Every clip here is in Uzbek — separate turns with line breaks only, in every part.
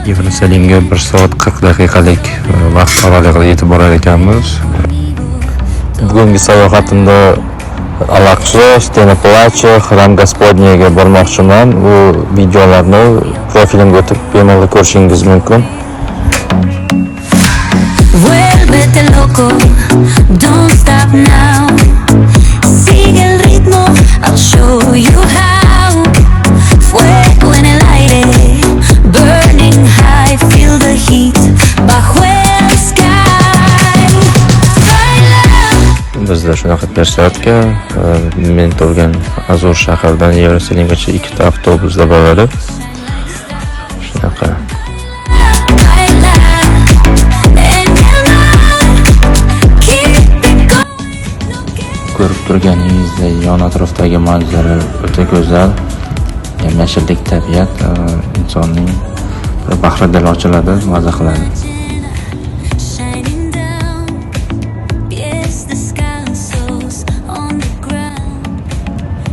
Yerusalimga 1 soat 40 daqiqalik vaqt oralig'ida yetib borar ekanmiz. Bugungi sayohatimda Al-Aqsa, Stena Placha, Xram Gospodniyaga bormoqchiman. Bu videolarni profilimga o'tib bemalol ko'rishingiz mumkin.
Vuélvete loco, don't stop now. Sigue el ritmo, I'll show you how. Fuego en el aire, burning high, feel the heat bajo el sky.
Bizda shunaqa persatga men turgan Azur shahridan Yerusalimgacha 2 ta avtobusda boradi. Shunaqa. Ko'rib turganingizdek, yon atrofdagi manzara o'ta go'zal. Yashillik tabiat insonning bahridan ochiladi, maza qiladi.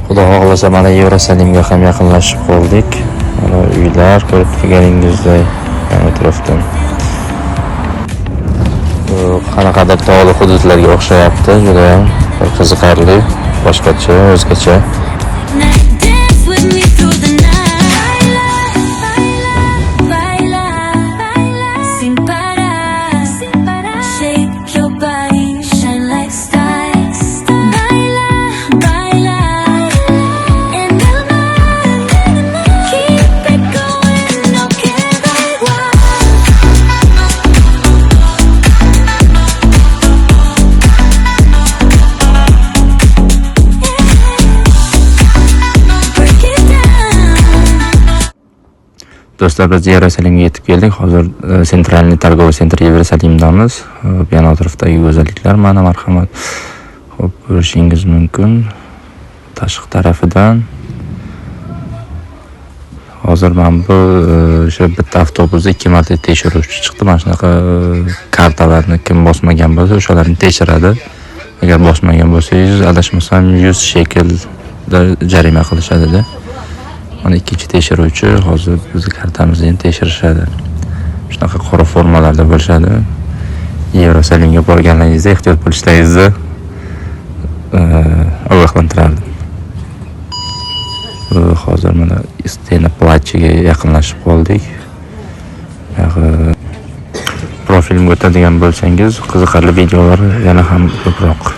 Xudo xohlasa mana Yerusalimga ham yaqinlashib qoldik. Mana uylar ko'rib turganingizdek yon atrofdan. Qanaqadir tog'li hududlarga o'xshayapti, juda ham qiziqarli, boshqacha, o'zgacha. Do'stlar, biz Yerusalimga yetib keldik. Hozir Sentralniy торговый sentr Yerusalimdamiz. Yon atrofdagi go'zalliklar mana marhamat. Xo'p, ko'rishingiz mumkin. Tashqi tarafidan. Hozir men bu o'sha bitta avtobusda 2 marta tekshiruvchi chiqdi. Mana shunaqa kartalarni kim bosmagan bo'lsa, o'shalarni tekshiradi. Agar bosmagan bo'lsangiz, adashmasam 100 shekelda jarima qilishadi-da. Mana ikkinchi tekshiruvchi hozir bizning kartamizni tekshirishadi. Shunaqa qora formalarda bo'lishadi. Yerusalimga borganingizda ehtiyot bo'lishlaringizni ogohlantirardim. Hozir mana Stena Plachaga yaqinlashib qoldik. Profilimga o'tadigan bo'lsangiz, qiziqarli videolar yana ham ko'proq